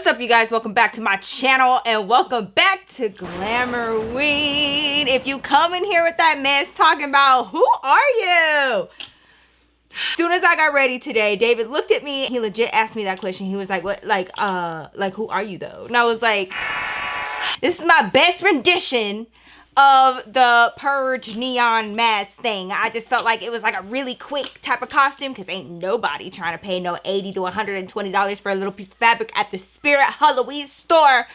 What's up, you guys? Welcome back to my channel and welcome back to Glamourween. If you come in here with that mess talking about who are you? As soon as I got ready today, David looked at me. He legit asked me that question. He was like, what, like who are you though? And I was like, this is my best rendition of the Purge neon mask thing. I just felt like it was like a really quick type of costume because ain't nobody trying to pay no $80 to $120 for a little piece of fabric at the Spirit Halloween store.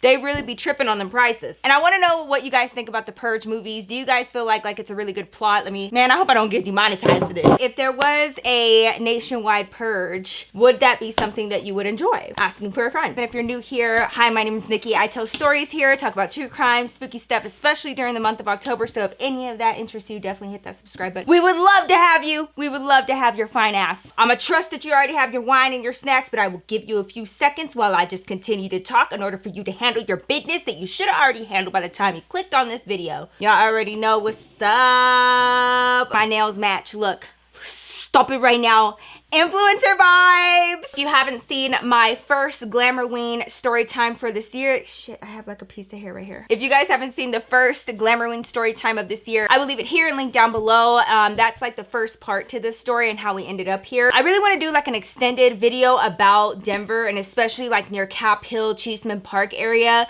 They really be tripping on them prices. And I want to know what you guys think about the Purge movies. Do you guys feel like it's a really good plot? Man, I hope I don't get demonetized for this. If there was a nationwide purge, would that be something that you would enjoy? Asking for a friend. And if you're new here, hi, my name is Nikki. I tell stories here, talk about true crime, spooky stuff, especially during the month of October. So if any of that interests you, definitely hit that subscribe button. We would love to have you. We would love to have your fine ass. I'm gonna trust that you already have your wine and your snacks, but I will give you a few seconds while I just continue to talk in order for you to handle your business that you should have already handled by the time you clicked on this video. Y'all already know what's up. My nails match. Look, stop it right now. Influencer vibes. If you haven't seen my first Glamourween story time for this year, shit, I have like a piece of hair right here. If you guys haven't seen the first Glamourween story time of this year, I will leave it here and link down below. That's like the first part to this story and how we ended up here. I really want to do like an extended video about Denver and especially like near Cap Hill, Cheeseman Park area,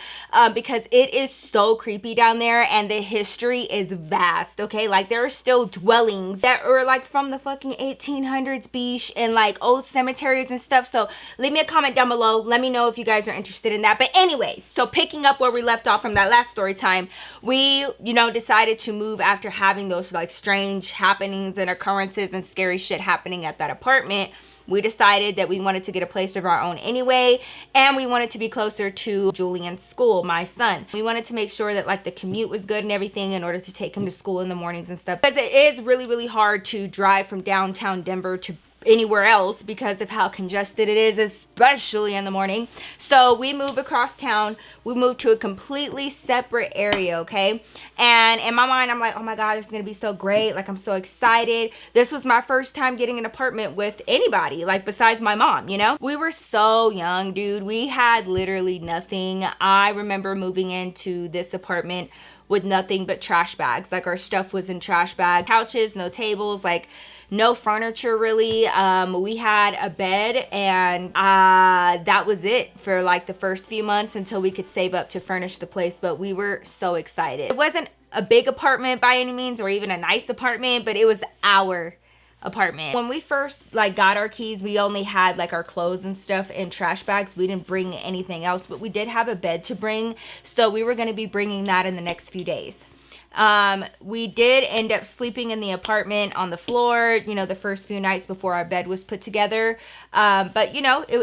because it is so creepy down there and the history is vast. Okay, like there are still dwellings that are like from the fucking 1800s beach and like old cemeteries and stuff. So leave me a comment down below. Let me know if you guys are interested in that. But anyways, so picking up where we left off from that last story time, we, decided to move after having those like strange happenings and occurrences and scary shit happening at that apartment. We decided that we wanted to get a place of our own anyway, and we wanted to be closer to Julian's school, my son. We wanted to make sure that like the commute was good and everything in order to take him to school in the mornings and stuff, because it is really, really hard to drive from downtown Denver to anywhere else because of how congested it is, especially in the morning. So we moved across town. We moved to a completely separate area, okay? And in my mind, I'm like, oh my God, this is gonna be so great. Like, I'm so excited. This was my first time getting an apartment with anybody, like besides my mom, We were so young, dude. We had literally nothing. I remember moving into this apartment with nothing but trash bags. Like, our stuff was in trash bags, couches, no tables, like no furniture really. We had a bed and that was it for like the first few months until we could save up to furnish the place. But we were so excited. It wasn't a big apartment by any means or even a nice apartment, but it was our apartment. When we first like got our keys, we only had like our clothes and stuff in trash bags. We didn't bring anything else, but we did have a bed to bring, so we were going to be bringing that in the next few days. We did end up sleeping in the apartment on the floor, the first few nights before our bed was put together. But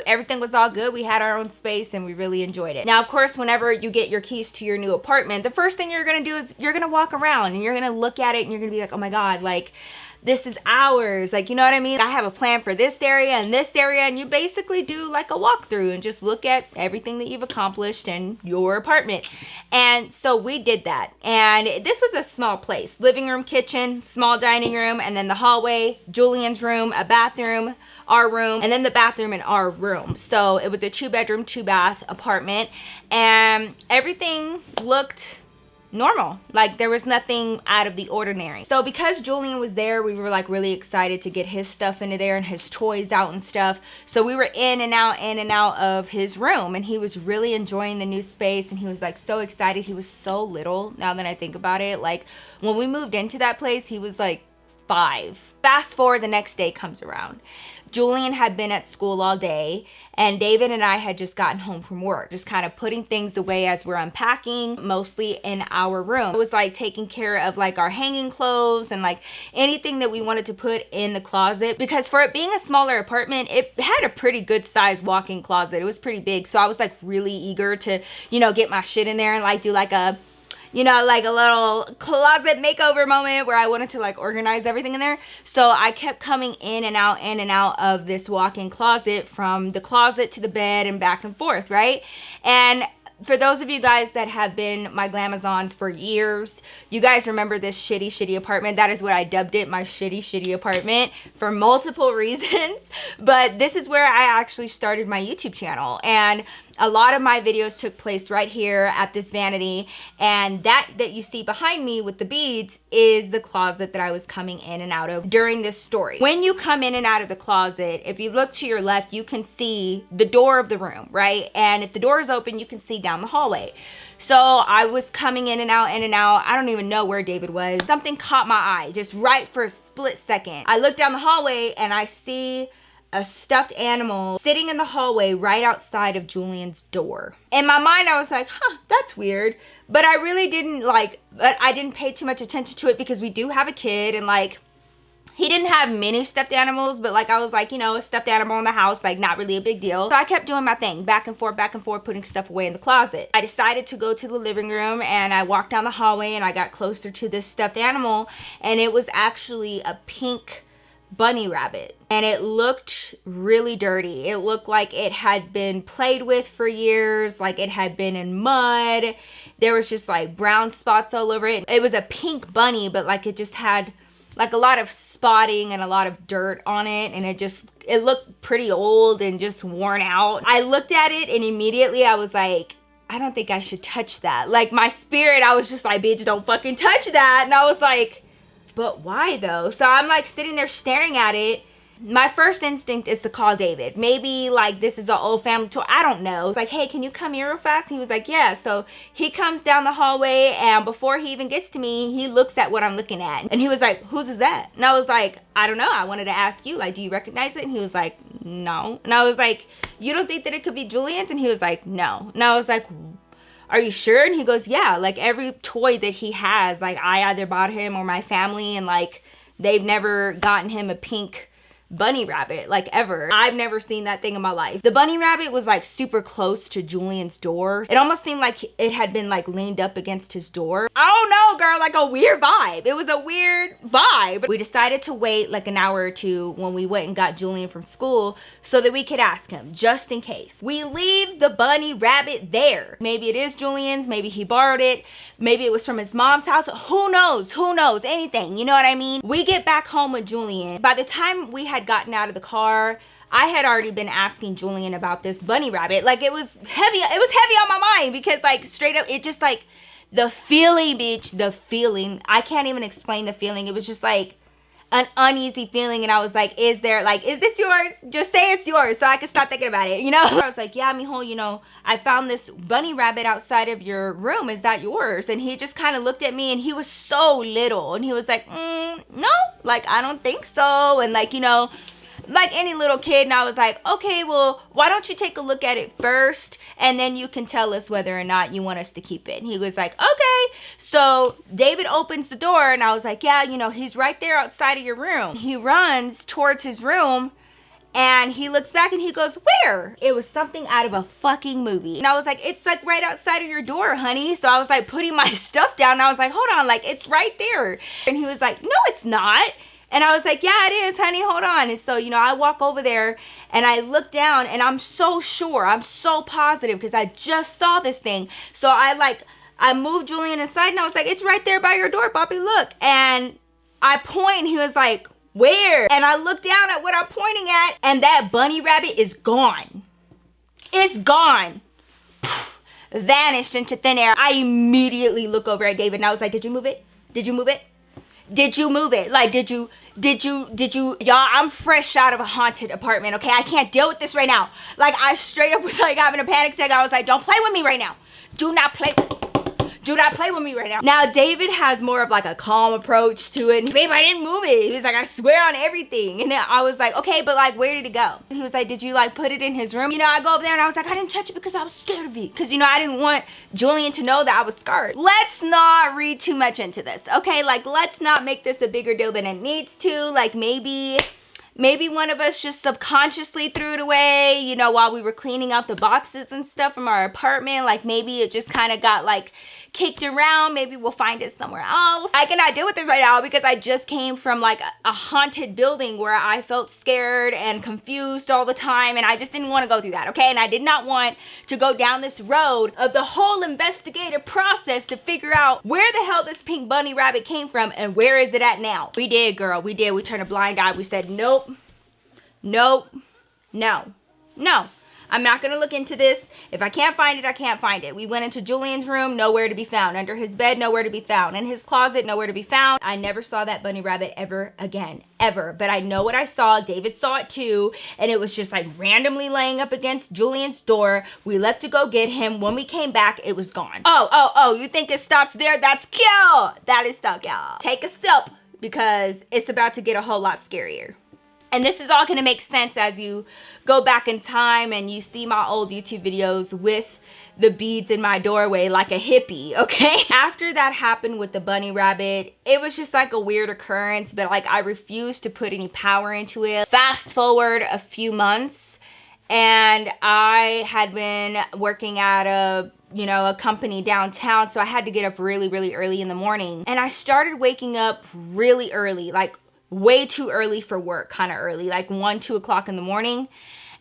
everything was all good. We had our own space and we really enjoyed it. Now, of course, whenever you get your keys to your new apartment, the first thing you're going to do is you're going to walk around and you're going to look at it and you're going to be like, oh my God, like, this is ours. Like, you know what I mean? I have a plan for this area and this area. And you basically do like a walkthrough and just look at everything that you've accomplished in your apartment. And so we did that. And this was a small place. Living room, kitchen, small dining room, and then the hallway, Julian's room, a bathroom, our room, and then the bathroom in our room. So it was a 2-bedroom, 2-bath apartment. And everything looked normal. Like, there was nothing out of the ordinary. So because Julian was there, we were like really excited to get his stuff into there and his toys out and stuff. So we were in and out of his room, and he was really enjoying the new space and he was like so excited. He was so little, now that I think about it. Like, when we moved into that place, he was like 5. Fast forward, the next day comes around. Julian had been at school all day and David and I had just gotten home from work, just kind of putting things away as we're unpacking, mostly in our room. It was like taking care of like our hanging clothes and like anything that we wanted to put in the closet, because for it being a smaller apartment, it had a pretty good size walk-in closet. It was pretty big. So I was like really eager to, get my shit in there and like do like a like a little closet makeover moment where I wanted to like organize everything in there. So I kept coming in and out of this walk-in closet, from the closet to the bed and back and forth, right? And for those of you guys that have been my Glamazons for years, you guys remember this shitty apartment. That is what I dubbed it, my shitty apartment, for multiple reasons. But this is where I actually started my YouTube channel. And A lot of my videos took place right here at this vanity, and that you see behind me with the beads is the closet that I was coming in and out of during this story. When you come in and out of the closet, if you look to your left, you can see the door of the room, right? And if the door is open, you can see down the hallway. So I was coming in and out, in and out. I don't even know where David was. Something caught my eye just right for a split second. I look down the hallway and I see a stuffed animal sitting in the hallway right outside of Julian's door. In my mind, I was like, huh, that's weird. But I really didn't I didn't pay too much attention to it because we do have a kid, and like, he didn't have many stuffed animals, but like, I was like, you know, a stuffed animal in the house, like not really a big deal. So I kept doing my thing, back and forth, putting stuff away in the closet. I decided to go to the living room, and I walked down the hallway and I got closer to this stuffed animal, and it was actually a pink bunny rabbit, and it looked really dirty. It looked like it had been played with for years, like it had been in mud. There was just like brown spots all over it. It was a pink bunny, but like it just had like a lot of spotting and a lot of dirt on it, and it looked pretty old and just worn out. I looked at it and immediately I was like, I don't think I should touch that. Like, my spirit, I was just like, bitch, don't fucking touch that. And I was like, but why though? So I'm like sitting there staring at it. My first instinct is to call David. Maybe like this is an old family tour. I don't know. It's like, hey, can you come here real fast? He was like, yeah. So he comes down the hallway, and before he even gets to me, he looks at what I'm looking at. And he was like, whose is that? And I was like, I don't know. I wanted to ask you, like, do you recognize it? And he was like, no. And I was like, you don't think that it could be Julian's? And he was like, no. And I was like, are you sure? And he goes, yeah, like every toy that he has, like I either bought him or my family, and like they've never gotten him a pink bunny rabbit, like ever. I've never seen that thing in my life. The bunny rabbit was like super close to Julian's door. It almost seemed like it had been like leaned up against his door. I don't know, girl, like a weird vibe. It was a weird vibe. We decided to wait like an hour or two when we went and got Julian from school so that we could ask him, just in case. We leave the bunny rabbit there. Maybe it is Julian's, maybe he borrowed it, maybe it was from his mom's house. Who knows? Who knows? Anything, you know what I mean? We get back home with Julian. By the time we had gotten out of the car, I had already been asking Julian about this bunny rabbit. Like, it was heavy on my mind because like straight up, it just like the feeling, bitch, the feeling. I can't even explain the feeling. It was just like an uneasy feeling, and I was like, is this yours? Just say it's yours so I can stop thinking about it, you know? I was like, yeah, mijo, you know, I found this bunny rabbit outside of your room. Is that yours? And he just kind of looked at me, and he was so little, and he was like, no, like, I don't think so. And like, you know, like any little kid. And I was like, okay, well, why don't you take a look at it first, and then you can tell us whether or not you want us to keep it. And he was like, okay. So David opens the door, and I was like, yeah, you know, he's right there outside of your room. He runs towards his room, and he looks back and he goes, where? It was something out of a fucking movie. And I was like, it's like right outside of your door, honey. So I was like putting my stuff down, and I was like, hold on, like it's right there. And he was like, no, it's not. And I was like, yeah, it is, honey, hold on. And so, you know, I walk over there and I look down, and I'm so sure, I'm so positive because I just saw this thing. So I moved Julian inside, and I was like, it's right there by your door, Poppy, look. And I point, and he was like, where? And I look down at what I'm pointing at, and that bunny rabbit is gone. It's gone. Vanished into thin air. I immediately look over at David, and I was like, did you move it? Did you move it? Did you move it? Like, did you, y'all, I'm fresh out of a haunted apartment, okay? I can't deal with this right now. Like, I straight up was like having a panic attack. I was like, don't play with me right now. Do not play with me right now. Now, David has more of like a calm approach to it. Babe, I didn't move it. He was like, I swear on everything. And then I was like, okay, but like, where did it go? And he was like, did you like put it in his room? You know, I go over there and I was like, I didn't touch it because I was scared of it. Because, you know, I didn't want Julian to know that I was scared. Let's not read too much into this, okay? Like, let's not make this a bigger deal than it needs to. Like, maybe one of us just subconsciously threw it away, you know, while we were cleaning out the boxes and stuff from our apartment. Like, maybe it just kind of got like kicked around. Maybe we'll find it somewhere else. I cannot deal with this right now because I just came from like a haunted building where I felt scared and confused all the time, and I just didn't want to go through that, okay? And I did not want to go down this road of the whole investigative process to figure out where the hell this pink bunny rabbit came from and where is it at now. We did, girl. We did. We turned a blind eye. We said, nope, nope, no, no. I'm not going to look into this. If I can't find it, I can't find it. We went into Julian's room, nowhere to be found. Under his bed, nowhere to be found. In his closet, nowhere to be found. I never saw that bunny rabbit ever again, ever. But I know what I saw. David saw it too. And it was just like randomly laying up against Julian's door. We left to go get him. When we came back, it was gone. Oh, you think it stops there? That's cute. That is so cute. Take a sip because it's about to get a whole lot scarier. And this is all going to make sense as you go back in time and you see my old YouTube videos with the beads in my doorway like a hippie, okay? After that happened with the bunny rabbit, it was just like a weird occurrence, but like I refused to put any power into it. Fast forward a few months and I had been working at a company downtown, so I had to get up really, really early in the morning. And I started waking up really early, like way too early for work, kind of early, like 1, 2 o'clock in the morning.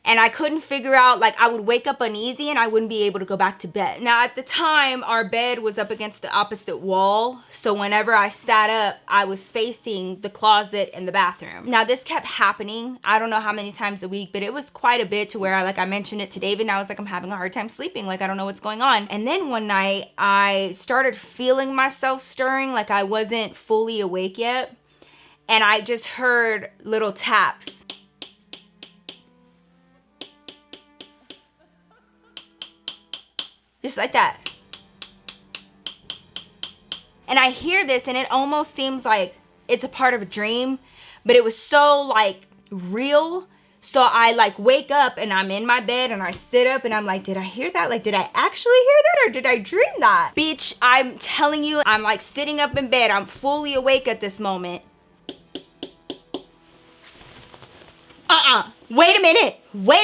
And I couldn't figure out, like I would wake up uneasy and I wouldn't be able to go back to bed. Now at the time, our bed was up against the opposite wall. So whenever I sat up, I was facing the closet and the bathroom. Now this kept happening. I don't know how many times a week, but it was quite a bit to where I mentioned it to David and I was like, I'm having a hard time sleeping. Like, I don't know what's going on. And then one night I started feeling myself stirring, like I wasn't fully awake yet. And I just heard little taps. Just like that. And I hear this and it almost seems like it's a part of a dream, but it was so like real. So I like wake up and I'm in my bed and I sit up and I'm like, did I hear that? Like, did I actually hear that or did I dream that? Bitch, I'm telling you, I'm like sitting up in bed. I'm fully awake at this moment. Wait a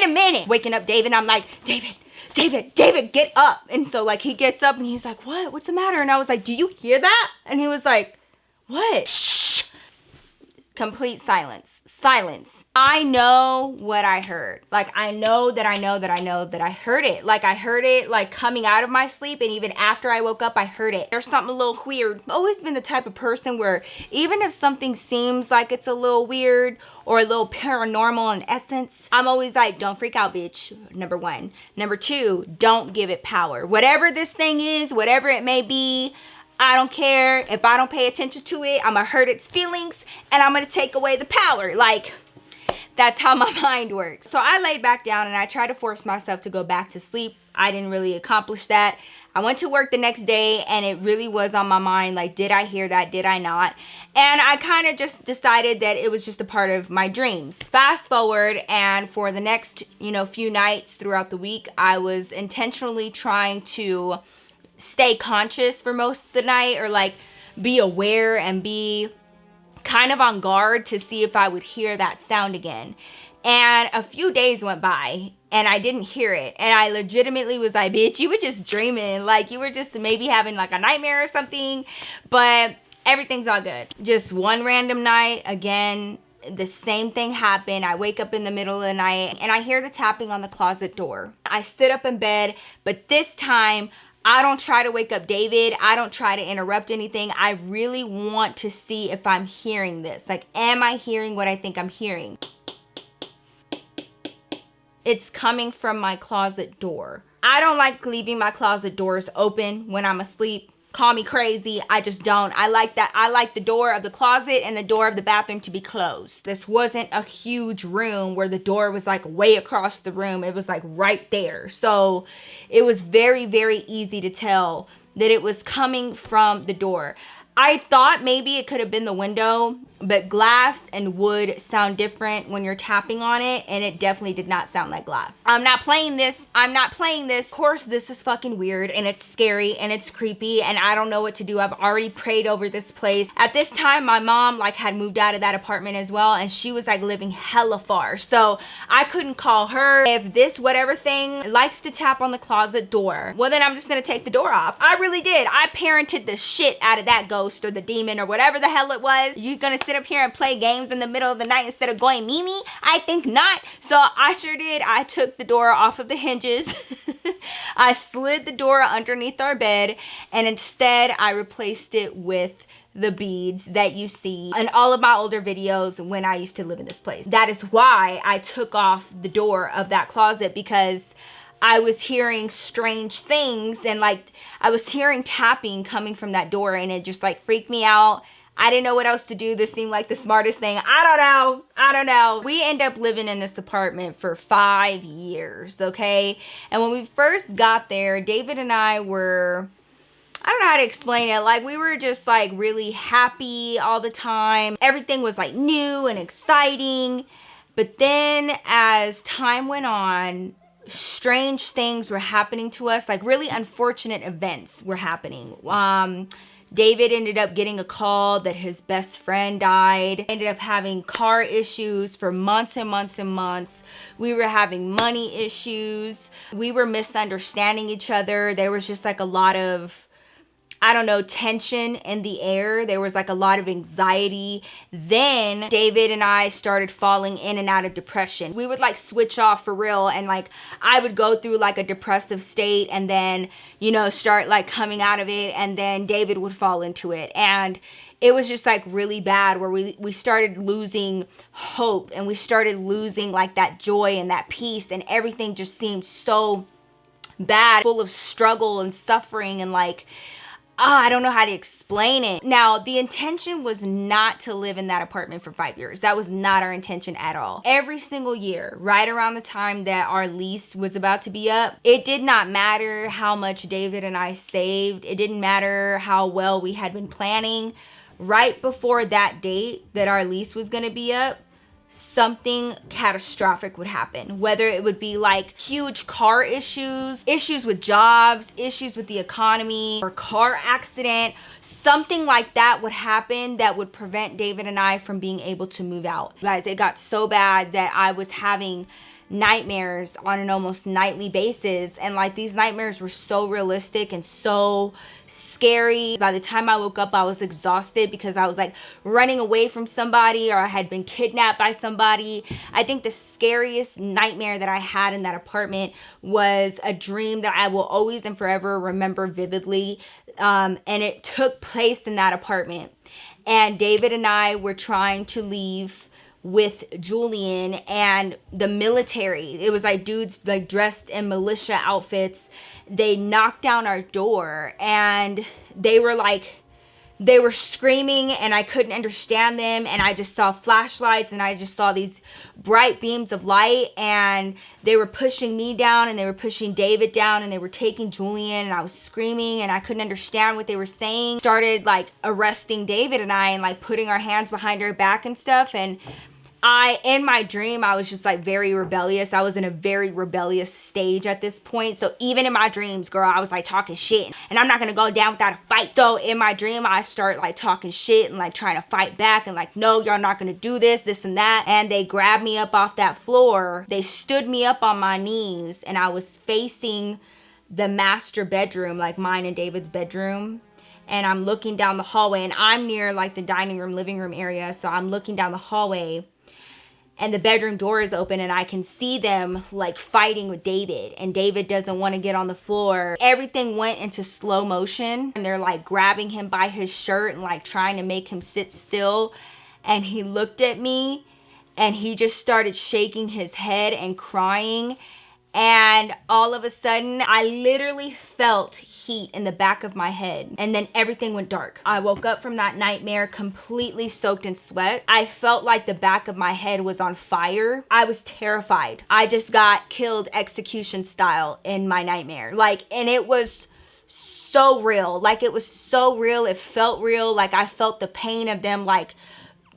minute. Waking up David, I'm like, David, get up. And so like he gets up and he's like, what's the matter? And I was like, do you hear that? And he was like, what? Shh. Complete silence. I know what I heard. Like, I know that I heard it. Like, I heard it like coming out of my sleep. And even after I woke up, I heard it. There's something a little weird. I've always been the type of person where even if something seems like it's a little weird or a little paranormal in essence, I'm always like, don't freak out, bitch. Number one. Number two, don't give it power. Whatever this thing is, whatever it may be, I don't care. If I don't pay attention to it, I'm gonna hurt its feelings and I'm gonna take away the power. Like, that's how my mind works. So I laid back down and I tried to force myself to go back to sleep. I didn't really accomplish that. I went to work the next day and it really was on my mind. Like, did I hear that? Did I not? And I kind of just decided that it was just a part of my dreams. Fast forward, and for the next, few nights throughout the week, I was intentionally trying to stay conscious for most of the night, or like be aware and be kind of on guard to see if I would hear that sound again. And a few days went by and I didn't hear it. And I legitimately was like, bitch, you were just dreaming. Like, you were just maybe having like a nightmare or something, but everything's all good. Just one random night, again, the same thing happened. I wake up in the middle of the night and I hear the tapping on the closet door. I sit up in bed, but this time I don't try to wake up David. I don't try to interrupt anything. I really want to see if I'm hearing this. Like, am I hearing what I think I'm hearing? It's coming from my closet door. I don't like leaving my closet doors open when I'm asleep. Call me crazy. I just don't. I like that. I like the door of the closet and the door of the bathroom to be closed. This wasn't a huge room where the door was like way across the room. It was like right there. So it was very, very easy to tell that it was coming from the door. I thought maybe it could have been the window, but glass and wood sound different when you're tapping on it, and it definitely did not sound like glass. I'm not playing this. Of course, this is fucking weird, and it's scary, and it's creepy, and I don't know what to do. I've already prayed over this place. At this time, my mom had moved out of that apartment as well, and she was living hella far, so I couldn't call her. If this whatever thing likes to tap on the closet door, well, then I'm just gonna take the door off. I really did. I parented the shit out of that ghost or the demon or whatever the hell it was. You gonna sit up here and play games in the middle of the night instead of going Mimi? I think not. So I sure did. I took the door off of the hinges. I slid the door underneath our bed, and instead I replaced it with the beads that you see in all of my older videos when I used to live in this place. That is why I took off the door of that closet, because I was hearing strange things, and like I was hearing tapping coming from that door, and it just like freaked me out. I didn't know what else to do. This seemed like the smartest thing. I don't know. We end up living in this apartment for 5 years, okay? And when we first got there, David and I were, I don't know how to explain it. Like, we were just like really happy all the time. Everything was like new and exciting. But then as time went on, strange things were happening to us. Like, really unfortunate events were happening. David ended up getting a call that his best friend died. Ended up having car issues for months and months and months. We were having money issues. We were misunderstanding each other. There was just like a lot of, I don't know, tension in the air. There was like a lot of anxiety. Then David and I started falling in and out of depression. We would like switch off for real, and like I would go through like a depressive state and then, you know, start like coming out of it, and then David would fall into it. And it was just like really bad, where we started losing hope, and we started losing like that joy and that peace, and everything just seemed so bad, full of struggle and suffering, and like, I don't know how to explain it. Now, the intention was not to live in that apartment for 5 years. That was not our intention at all. Every single year, right around the time that our lease was about to be up, it did not matter how much David and I saved. It didn't matter how well we had been planning. Right before that date that our lease was going to be up, something catastrophic would happen. Whether it would be like huge car issues, issues with jobs, issues with the economy, or car accident, something like that would happen that would prevent David and I from being able to move out. Guys, it got so bad that I was having nightmares on an almost nightly basis, and like these nightmares were so realistic and so scary. By the time I woke up, I was exhausted because I was like running away from somebody, or I had been kidnapped by somebody. I think the scariest nightmare that I had in that apartment was a dream that I will always and forever remember vividly, and it took place in that apartment. And David and I were trying to leave with Julian, and the military, it was like dudes like dressed in militia outfits. They knocked down our door, and they were screaming, and I couldn't understand them, and I just saw flashlights, and I just saw these bright beams of light, and they were pushing me down, and they were pushing David down, and they were taking Julian, and I was screaming, and I couldn't understand what they were saying. Started like arresting David and I, and like putting our hands behind our back and stuff. And in my dream, I was just like very rebellious. I was in a very rebellious stage at this point. So even in my dreams, girl, I was like talking shit, and I'm not going to go down without a fight. So in my dream, I start like talking shit and like trying to fight back, and like, no, y'all not going to do this, this and that. And they grabbed me up off that floor. They stood me up on my knees, and I was facing the master bedroom, like mine and David's bedroom. And I'm looking down the hallway, and I'm near like the dining room, living room area. So I'm looking down the hallway, and the bedroom door is open, and I can see them like fighting with David, and David doesn't want to get on the floor. Everything went into slow motion, and they're like grabbing him by his shirt and like trying to make him sit still. And he looked at me, and he just started shaking his head and crying. And all of a sudden, I literally felt heat in the back of my head. And then everything went dark. I woke up from that nightmare completely soaked in sweat. I felt like the back of my head was on fire. I was terrified. I just got killed execution style in my nightmare. Like, and it was so real. Like, it was so real. It felt real. Like, I felt the pain of them, like,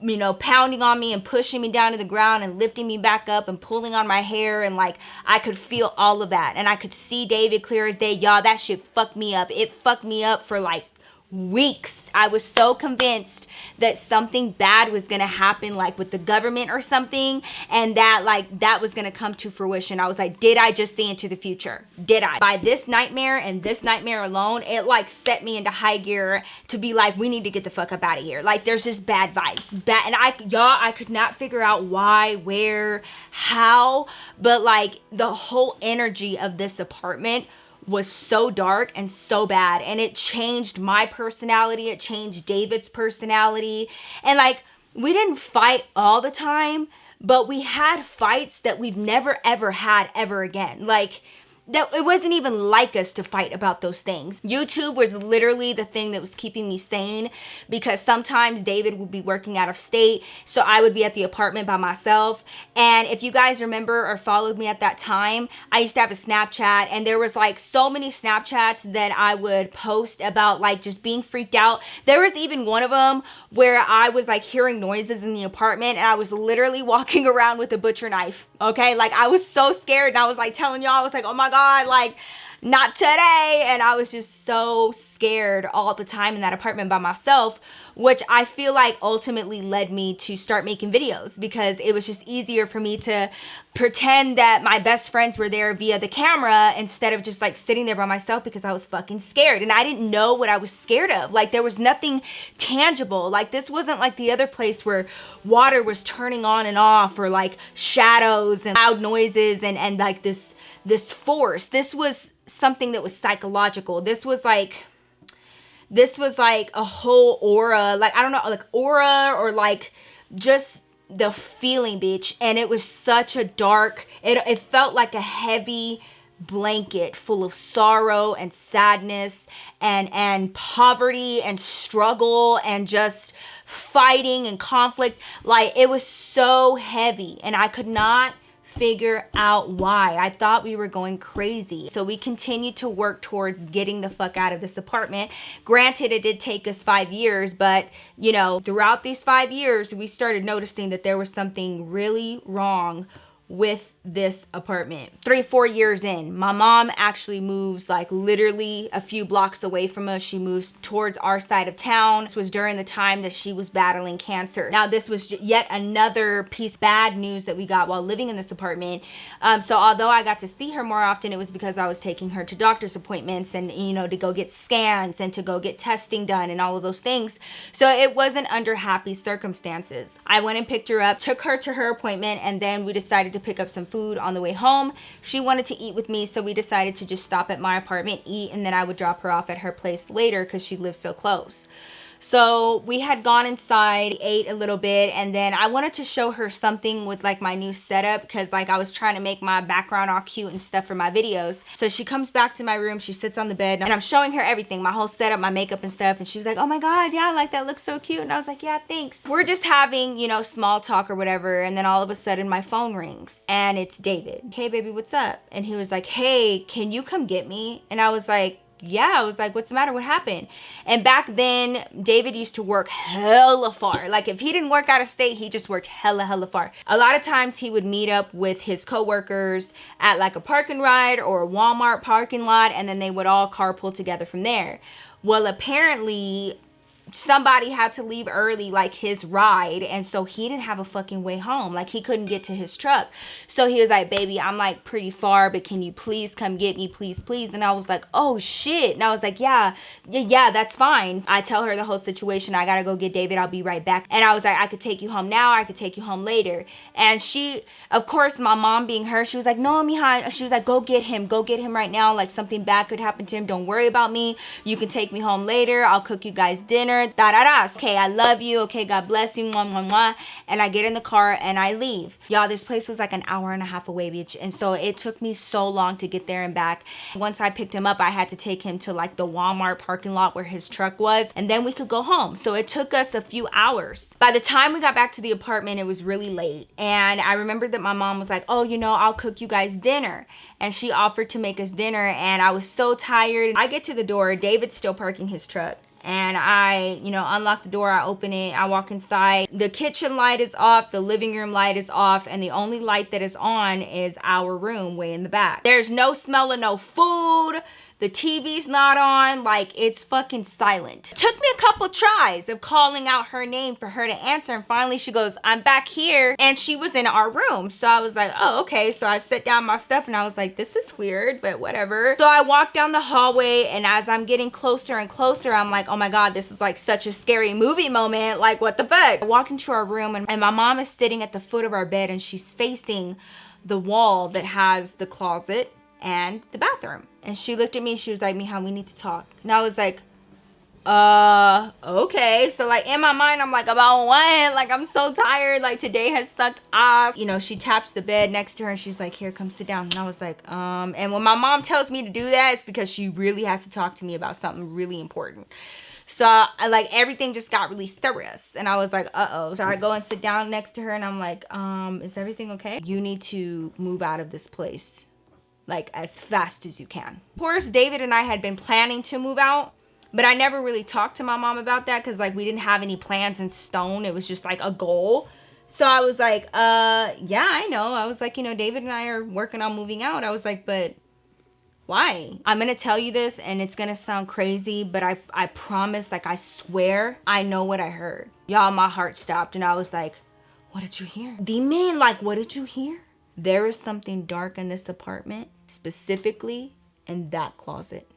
you know, pounding on me and pushing me down to the ground and lifting me back up and pulling on my hair. And like, I could feel all of that. And I could see David clear as day. Y'all, that shit fucked me up. It fucked me up for like weeks. I was so convinced that something bad was gonna happen, like with the government or something, and that like that was gonna come to fruition. I was like, did I just see into the future? Did I? By this nightmare and this nightmare alone, it like set me into high gear to be like, we need to get the fuck up out of here. Like, there's just bad vibes. And I could not figure out why, where, how, but like the whole energy of this apartment was so dark and so bad, and it changed my personality, it changed David's personality. And like, we didn't fight all the time, but we had fights that we've never ever had ever again. Like, that it wasn't even like us to fight about those things. YouTube was literally the thing that was keeping me sane, because sometimes David would be working out of state, so I would be at the apartment by myself. And if you guys remember or followed me at that time, I used to have a Snapchat, and there was like so many Snapchats that I would post about like just being freaked out. There was even one of them where I was like hearing noises in the apartment, and I was literally walking around with a butcher knife. Okay, like I was so scared, and I was like telling y'all, I was like, oh my God, like, not today. And I was just so scared all the time in that apartment by myself, which I feel like ultimately led me to start making videos, because it was just easier for me to pretend that my best friends were there via the camera instead of just like sitting there by myself, because I was fucking scared and I didn't know what I was scared of. Like, there was nothing tangible. Like, this wasn't like the other place where water was turning on and off, or like shadows and loud noises and like this force. This was something that was psychological. This was like a whole aura, like, I don't know, like aura, or like just the feeling, bitch. And it was such a dark, it felt like a heavy blanket full of sorrow and sadness and poverty and struggle and just fighting and conflict. Like, it was so heavy, and I could not figure out why. I thought we were going crazy. So we continued to work towards getting the fuck out of this apartment. Granted, it did take us 5 years, but you know, throughout these 5 years, we started noticing that there was something really wrong with this apartment. 3-4 years in, my mom actually moves like literally a few blocks away from us. She moves towards our side of town. This was during the time that she was battling cancer. Now, this was yet another piece of bad news that we got while living in this apartment. So although I got to see her more often, it was because I was taking her to doctor's appointments and, you know, to go get scans and to go get testing done and all of those things. So it wasn't under happy circumstances. I went and picked her up, took her to her appointment, and then we decided to pick up some food on the way home. She wanted to eat with me, so we decided to just stop at my apartment, eat, and then I would drop her off at her place later because she lives so close. So we had gone inside, ate a little bit, and then I wanted to show her something with like my new setup, because like I was trying to make my background all cute and stuff for my videos. So she comes back to my room, she sits on the bed, and I'm showing her everything, my whole setup, my makeup and stuff, and she was like, oh my God, yeah, like that looks so cute. And I was like, yeah, thanks. We're just having, you know, small talk or whatever, and then all of a sudden my phone rings and it's David. Hey baby, what's up? And he was like, hey, can you come get me? And I was like, yeah. I was like, what's the matter? What happened? And back then, David used to work hella far. Like, if he didn't work out of state, he just worked hella far. A lot of times he would meet up with his coworkers at like a park and ride or a Walmart parking lot, and then they would all carpool together from there. Well, apparently somebody had to leave early, like his ride, and so he didn't have a fucking way home. Like, he couldn't get to his truck. So he was like, baby, I'm like pretty far, but can you please come get me, please? And I was like, oh shit. And I was like, yeah, that's fine. I tell her the whole situation. I gotta go get David, I'll be right back. And I was like, I could take you home now, I could take you home later. And she, of course, my mom being her, she was like, no, mija. She was like, go get him right now. Like, something bad could happen to him. Don't worry about me. You can take me home later. I'll cook you guys dinner. Okay, I love you. Okay, God bless you. Mwah, mwah, mwah. And I get in the car and I leave. Y'all, this place was like an hour and a half away, bitch. And so it took me so long to get there and back. Once I picked him up, I had to take him to like the Walmart parking lot where his truck was, and then we could go home. So it took us a few hours. By the time we got back to the apartment, it was really late. And I remembered that my mom was like, oh, you know, I'll cook you guys dinner. And she offered to make us dinner, and I was so tired. I get to the door, David's still parking his truck. And I, you know, unlock the door, I open it, I walk inside. The kitchen light is off, the living room light is off, and the only light that is on is our room way in the back. There's no smell of no food. The TV's not on, like, it's fucking silent. Took me a couple tries of calling out her name for her to answer, and finally she goes, I'm back here, and she was in our room. So I was like, oh, okay. So I set down my stuff and I was like, this is weird, but whatever. So I walked down the hallway, and as I'm getting closer and closer, I'm like, oh my God, this is like such a scary movie moment. Like, what the fuck? I walk into our room, and my mom is sitting at the foot of our bed, and she's facing the wall that has the closet and the bathroom. And she looked at me, she was like, Mija, we need to talk. And I was like, okay. So like in my mind, I'm like, about what? Like, I'm so tired. Like, today has sucked ass. You know, she taps the bed next to her and she's like, here, come sit down. And I was like, and when my mom tells me to do that, it's because she really has to talk to me about something really important. So I, like, everything just got really serious. And I was like, uh-oh. So I go and sit down next to her and I'm like, is everything okay? You need to move out of this place, like, as fast as you can. Of course, David and I had been planning to move out, but I never really talked to my mom about that because, like, we didn't have any plans in stone. It was just, like, a goal. So I was like, yeah, I know. I was like, you know, David and I are working on moving out. I was like, but why? I'm going to tell you this and it's going to sound crazy, but I promise, like, I swear, I know what I heard. Y'all, my heart stopped and I was like, what did you hear? D-Man, like, what did you hear? There is something dark in this apartment, specifically in that closet.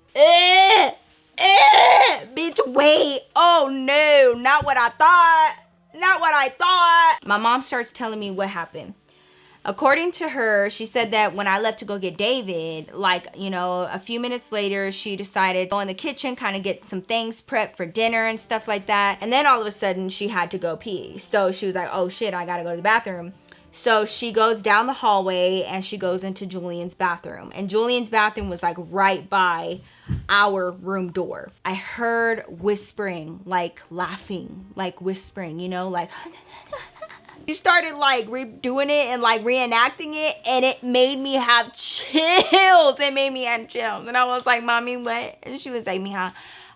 Bitch, wait. Oh no, not what I thought. Not what I thought. My mom starts telling me what happened. According to her, she said that when I left to go get David, like, you know, a few minutes later, she decided to go in the kitchen, kind of get some things prepped for dinner and stuff like that. And then all of a sudden, she had to go pee. So she was like, oh shit, I gotta go to the bathroom. So she goes down the hallway and she goes into Julian's bathroom. And Julian's bathroom was like right by our room door. I heard whispering, like laughing, like whispering, you know, like... She started like redoing it and like reenacting it, and it made me have chills. It made me have chills. And I was like, Mommy, what? And she was like, Mija,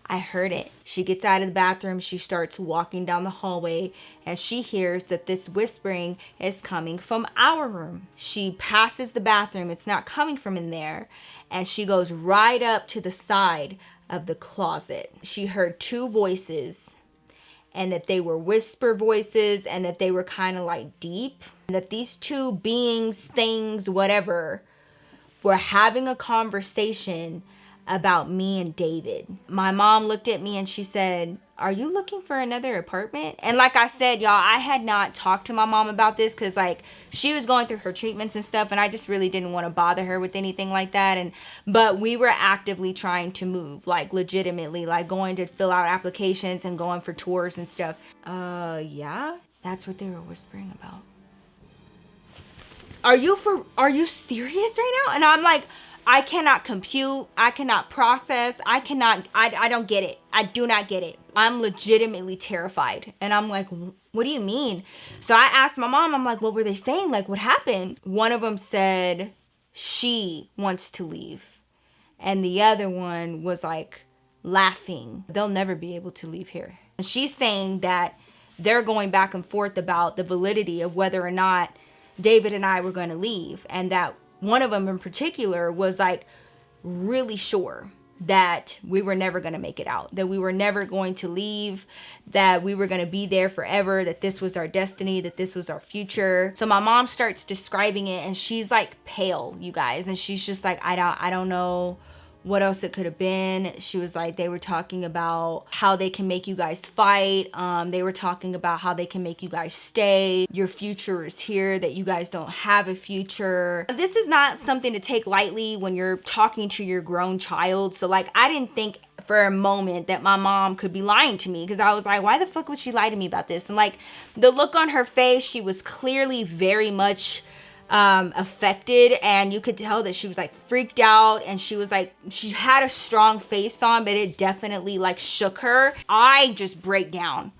I heard it. She gets out of the bathroom. She starts walking down the hallway and she hears that this whispering is coming from our room. She passes the bathroom. It's not coming from in there. And she goes right up to the side of the closet. She heard two voices, and that they were whisper voices and that they were kind of like deep. And that these two beings, things, whatever, were having a conversation about me and David. My mom looked at me and she said, are you looking for another apartment? And like I said, y'all, I had not talked to my mom about this because like she was going through her treatments and stuff, and I just really didn't want to bother her with anything like that. But we were actively trying to move, like legitimately, like going to fill out applications and going for tours and stuff. Yeah, that's what they were whispering about. Are you serious right now? And I'm like, I cannot compute. I cannot process. I don't get it. I do not get it. I'm legitimately terrified. And I'm like, what do you mean? So I asked my mom, I'm like, what were they saying? Like, what happened? One of them said she wants to leave. And the other one was like laughing. They'll never be able to leave here. And she's saying that they're going back and forth about the validity of whether or not David and I were going to leave. And that one of them in particular was like really sure that we were never going to make it out, that we were never going to leave, that we were going to be there forever, that this was our destiny, that this was our future. So my mom starts describing it and she's like pale, you guys. And she's just like, I don't know what else it could have been. She was like, they were talking about how they can make you guys fight. They were talking about how they can make you guys stay. Your future is here, that you guys don't have a future. This is not something to take lightly when you're talking to your grown child. So like, I didn't think for a moment that my mom could be lying to me, because I was like, why the fuck would she lie to me about this? And like the look on her face, she was clearly very much affected, and you could tell that she was like freaked out, and she was like, she had a strong face on, but it definitely like shook her. I just break down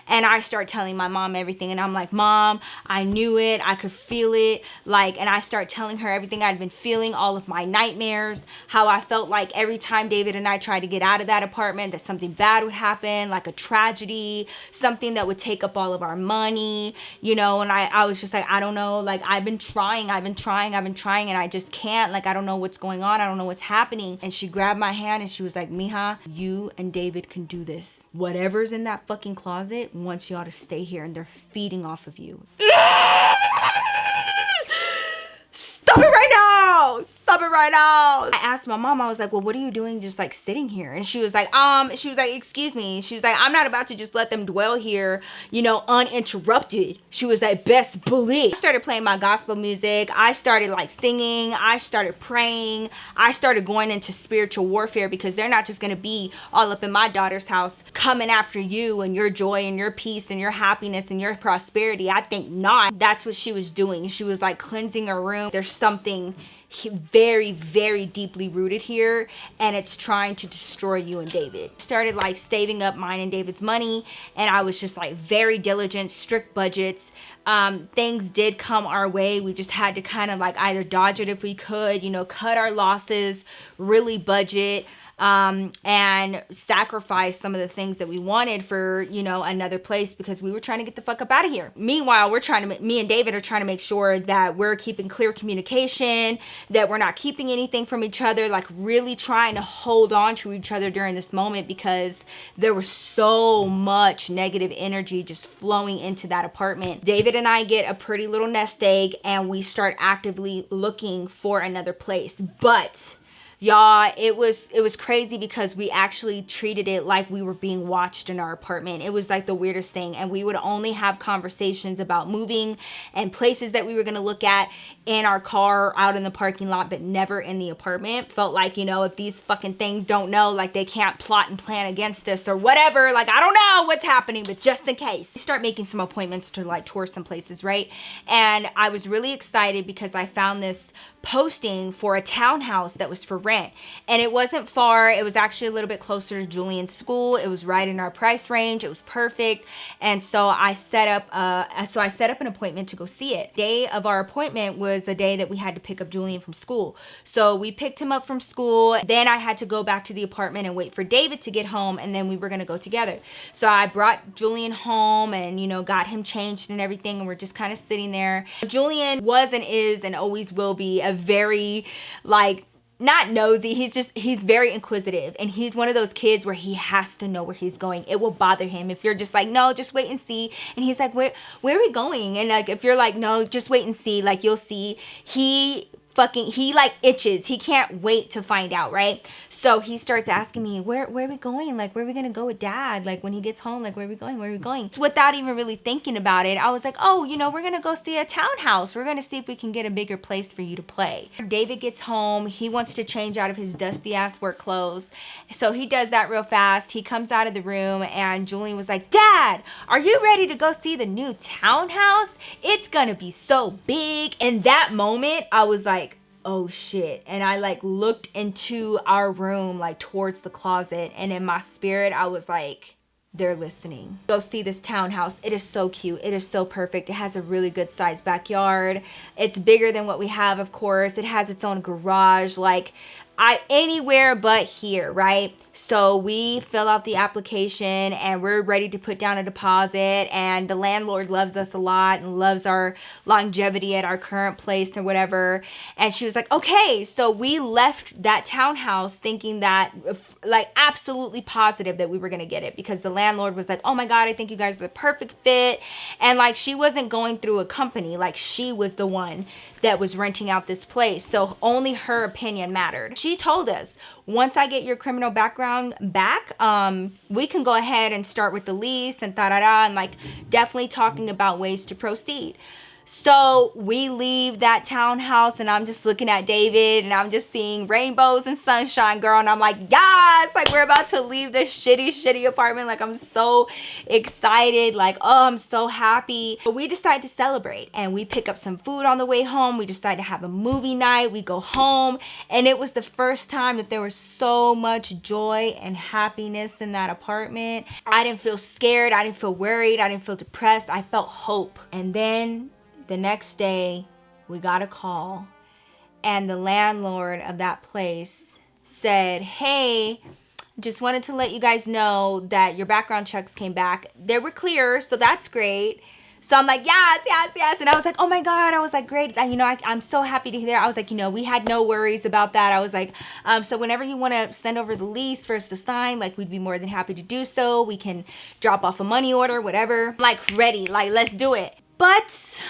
and I start telling my mom everything, and I'm like, Mom, I knew it, I could feel it, like, and I start telling her everything I'd been feeling, all of my nightmares, how I felt like every time David and I tried to get out of that apartment that something bad would happen, like a tragedy, something that would take up all of our money, you know. And I was just like, I don't know, like I've been trying, and I just can't, like I don't know what's going on, I don't know what's happening. And she grabbed my hand and she was like, Mija, you and David can do this. Whatever's in that fucking closet wants y'all to stay here, and they're feeding off of you. Stop it right now! Stop it right now. I asked my mom, I was like, well, what are you doing just like sitting here? And she was like, excuse me. She was like, I'm not about to just let them dwell here, you know, uninterrupted. She was like, best believe. I started playing my gospel music. I started like singing. I started praying. I started going into spiritual warfare, because they're not just going to be all up in my daughter's house coming after you and your joy and your peace and your happiness and your prosperity. I think not. That's what she was doing. She was like cleansing her room. There's something very, very deeply rooted here, and it's trying to destroy you and David. Started like saving up mine and David's money, and I was just like very diligent, strict budgets. Things did come our way. We just had to kind of like either dodge it if we could, you know, cut our losses, really budget, and sacrifice some of the things that we wanted for, you know, another place, because we were trying to get the fuck up out of here. Meanwhile, me and David are trying to make sure that we're keeping clear communication, that we're not keeping anything from each other, like really trying to hold on to each other during this moment, because there was so much negative energy just flowing into that apartment. David and I get a pretty little nest egg, and we start actively looking for another place. But y'all, it was crazy, because we actually treated it like we were being watched in our apartment. It was like the weirdest thing. And we would only have conversations about moving and places that we were going to look at in our car out in the parking lot, but never in the apartment. It felt like, you know, if these fucking things don't know, like they can't plot and plan against us or whatever, like I don't know what's happening, but just in case. We start making some appointments to like tour some places, right? And I was really excited because I found this posting for a townhouse that was for rent, and it wasn't far. It was actually a little bit closer to Julian's school. It was right in our price range. It was perfect. And so I set up an appointment to go see it. Day of our appointment was the day that we had to pick up Julian from school. So we picked him up from school. Then I had to go back to the apartment and wait for David to get home, and then we were going to go together. So I brought Julian home and, you know, got him changed and everything, and we're just kind of sitting there. Julian was and is and always will be a very, like, not nosy, he's very inquisitive, and he's one of those kids where he has to know where he's going. It will bother him if you're just like, no, just wait and see, and he's like, where are we going? And like if you're like, no, just wait and see, like you'll see, he like itches. He can't wait to find out, right? So he starts asking me, where are we going? Like, where are we gonna go with dad? Like when he gets home, like where are we going? So without even really thinking about it, I was like, oh, you know, we're gonna go see a townhouse. We're gonna see if we can get a bigger place for you to play. David gets home. He wants to change out of his dusty ass work clothes. So he does that real fast. He comes out of the room, and Julian was like, Dad, are you ready to go see the new townhouse? It's gonna be so big. In that moment, I was like, oh shit. And I like looked into our room, like towards the closet, and in my spirit I was like, they're listening. Go see this townhouse. It is so cute. It is so perfect. It has a really good sized backyard. It's bigger than what we have, of course. It has its own garage, like anywhere but here, right? So we fill out the application, and we're ready to put down a deposit, and the landlord loves us a lot and loves our longevity at our current place or whatever. And she was like, okay. So we left that townhouse thinking that, like, absolutely positive that we were going to get it, because the landlord was like, oh my God, I think you guys are the perfect fit. And like, she wasn't going through a company, like she was the one that was renting out this place. So only her opinion mattered. She told us, once I get your criminal background back, we can go ahead and start with the lease and and like definitely talking about ways to proceed. So we leave that townhouse, and I'm just looking at David, and I'm just seeing rainbows and sunshine, girl. And I'm like, yes, like we're about to leave this shitty apartment. Like I'm so excited. Like, oh, I'm so happy. But we decide to celebrate, and we pick up some food on the way home. We decide to have a movie night. We go home, and it was the first time that there was so much joy and happiness in that apartment. I didn't feel scared. I didn't feel worried. I didn't feel depressed. I felt hope. And then the next day, we got a call, and the landlord of that place said, hey, just wanted to let you guys know that your background checks came back. They were clear, so that's great. So I'm like, yes. And I was like, oh my God. I was like, great. You know, I'm so happy to hear. I was like, you know, we had no worries about that. I was like, so whenever you want to send over the lease for us to sign, like we'd be more than happy to do so. We can drop off a money order, whatever. I'm like, ready, like, let's do it. But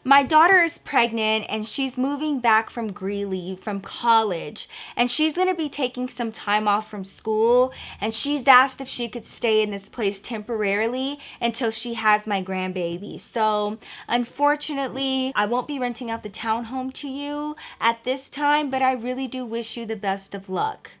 My daughter is pregnant and she's moving back from Greeley from college, and she's going to be taking some time off from school, and she's asked if she could stay in this place temporarily until she has my grandbaby. So unfortunately, I won't be renting out the townhome to you at this time, but I really do wish you the best of luck.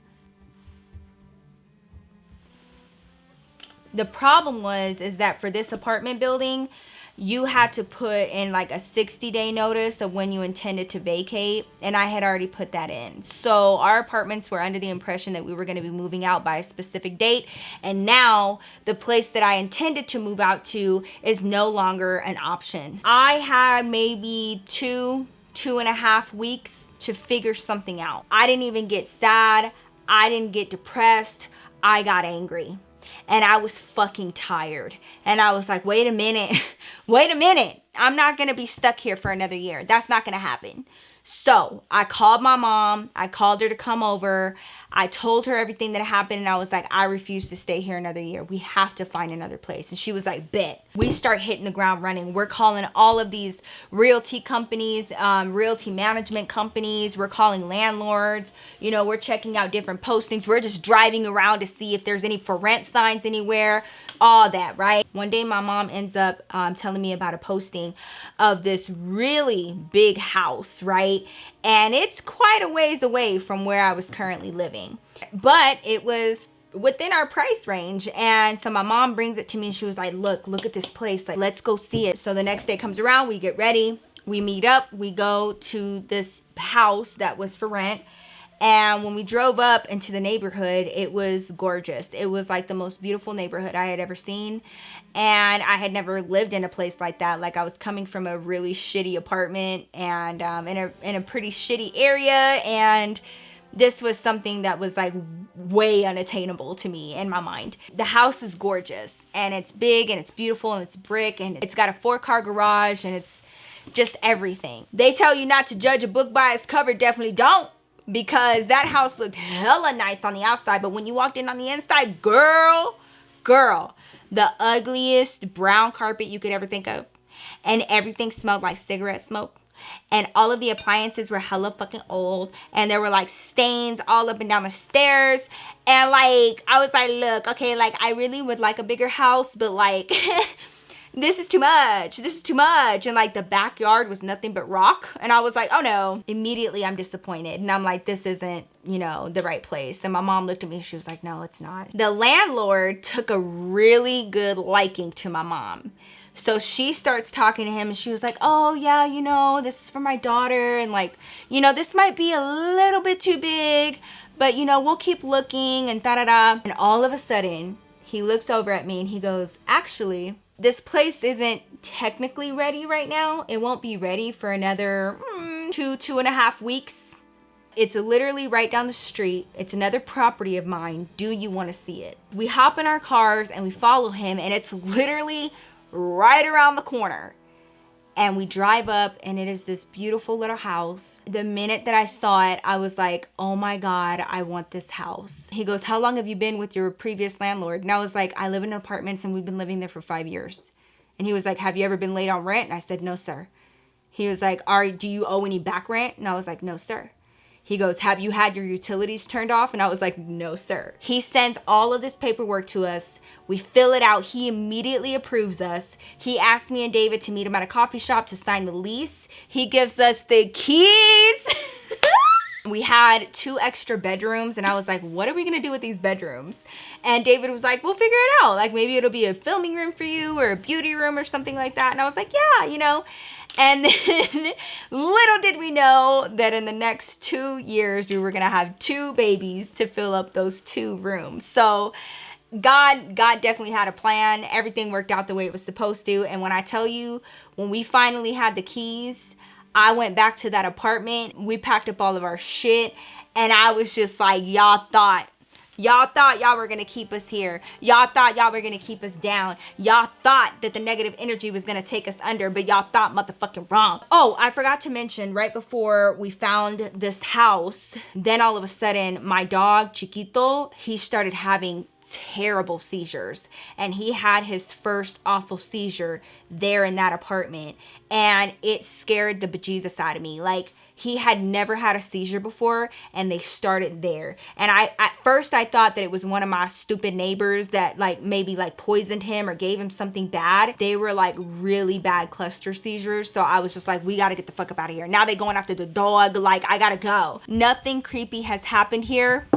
The problem is that for this apartment building, you had to put in like a 60-day notice of when you intended to vacate, and I had already put that in. So our apartments were under the impression that we were going to be moving out by a specific date, and now the place that I intended to move out to is no longer an option. I had maybe two and a half weeks to figure something out. I didn't even get sad. I didn't get depressed. I got angry. And I was fucking tired. And I was like, wait a minute. Wait a minute. I'm not going to be stuck here for another year. That's not going to happen. So I called my mom. I called her to come over. I told her everything that happened. And I was like, I refuse to stay here another year. We have to find another place. And she was like, bet. We start hitting the ground running. We're calling all of these realty companies, realty management companies. We're calling landlords. You know, we're checking out different postings. We're just driving around to see if there's any for rent signs anywhere. All that, right? One day my mom ends up telling me about a posting of this really big house, right? And it's quite a ways away from where I was currently living. But it was within our price range. And so my mom brings it to me and she was like, look at this place. Like, let's go see it. So the next day comes around, we get ready, we meet up, we go to this house that was for rent. And when we drove up into the neighborhood, it was gorgeous. It was like the most beautiful neighborhood I had ever seen. And I had never lived in a place like that. Like, I was coming from a really shitty apartment and in a pretty shitty area. And this was something that was like way unattainable to me in my mind. The house is gorgeous and it's big and it's beautiful and it's brick and it's got a 4-car garage and it's just everything. They tell you not to judge a book by its cover. Definitely don't. Because that house looked hella nice on the outside, but when you walked in on the inside, girl, the ugliest brown carpet you could ever think of. And everything smelled like cigarette smoke. And all of the appliances were hella fucking old. And there were like stains all up and down the stairs. And like, I was like, look, okay, like I really would like a bigger house, but like... this is too much. This is too much. And like the backyard was nothing but rock. And I was like, oh no. Immediately I'm disappointed. And I'm like, this isn't, you know, the right place. And my mom looked at me and she was like, no, it's not. The landlord took a really good liking to my mom. So she starts talking to him and she was like, oh yeah, you know, this is for my daughter. And like, you know, this might be a little bit too big, but you know, we'll keep looking and da-da-da. And all of a sudden he looks over at me and he goes, actually, this place isn't technically ready right now. It won't be ready for another 2.5 weeks. It's literally right down the street. It's another property of mine. Do you want to see it? We hop in our cars and we follow him, and it's literally right around the corner. And we drive up and it is this beautiful little house. The minute that I saw it, I was like, oh my God, I want this house. He goes, how long have you been with your previous landlord? And I was like, I live in apartments and we've been living there for 5 years. And he was like, have you ever been late on rent? And I said, no, sir. He was like, do you owe any back rent? And I was like, no, sir. He goes, have you had your utilities turned off? And I was like, no, sir. He sends all of this paperwork to us. We fill it out. He immediately approves us. He asked me and David to meet him at a coffee shop to sign the lease. He gives us the keys. We had 2 extra bedrooms and I was like, what are we going to do with these bedrooms? And David was like, we'll figure it out. Like maybe it'll be a filming room for you or a beauty room or something like that. And I was like, yeah, you know. And then little did we know that in the next 2 years, we were going to have 2 babies to fill up those 2 rooms. So God definitely had a plan. Everything worked out the way it was supposed to. And when I tell you, when we finally had the keys, I went back to that apartment. We packed up all of our shit. And I was just like, y'all thought y'all were going to keep us here. Y'all thought y'all were going to keep us down. Y'all thought that the negative energy was going to take us under, but y'all thought motherfucking wrong. Oh, I forgot to mention, right before we found this house, then all of a sudden, my dog, Chiquito, he started having terrible seizures, and he had his first awful seizure there in that apartment, and it scared the bejesus out of me. Like, he had never had a seizure before, and they started there. And at first I thought that it was one of my stupid neighbors that like maybe like poisoned him or gave him something bad. They were like really bad cluster seizures. So I was just like, we gotta get the fuck up out of here. Now they going after the dog. Like, I gotta go. Nothing creepy has happened here.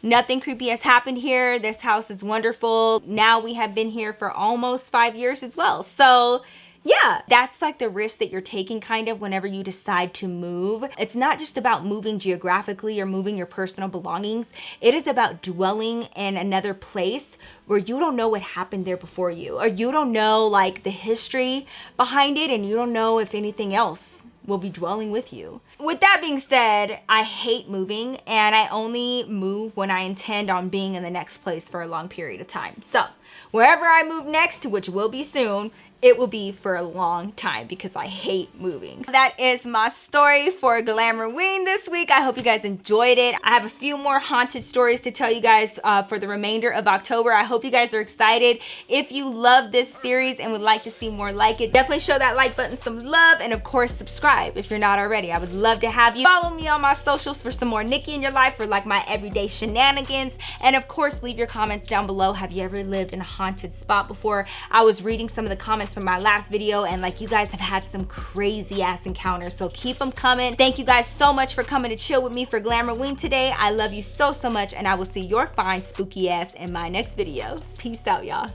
Nothing creepy has happened here. This house is wonderful. Now we have been here for almost 5 years as well. So yeah, that's like the risk that you're taking kind of whenever you decide to move. It's not just about moving geographically or moving your personal belongings. It is about dwelling in another place where you don't know what happened there before you, or you don't know like the history behind it, and you don't know if anything else will be dwelling with you. With that being said, I hate moving, and I only move when I intend on being in the next place for a long period of time. So wherever I move next, which will be soon, it will be for a long time because I hate moving. That is my story for Glamourween this week. I hope you guys enjoyed it. I have a few more haunted stories to tell you guys for the remainder of October. I hope you guys are excited. If you love this series and would like to see more like it, definitely show that like button some love, and of course subscribe if you're not already. I would love to have you. Follow me on my socials for some more Nikki in your life, for like my everyday shenanigans, and of course leave your comments down below. Have you ever lived in a haunted spot before? I was reading some of the comments from my last video, and like, you guys have had some crazy ass encounters, so keep them coming. Thank you guys so much for coming to chill with me for Glamourween today. I love you so much, and I will see your fine spooky ass in my next video. Peace out, y'all.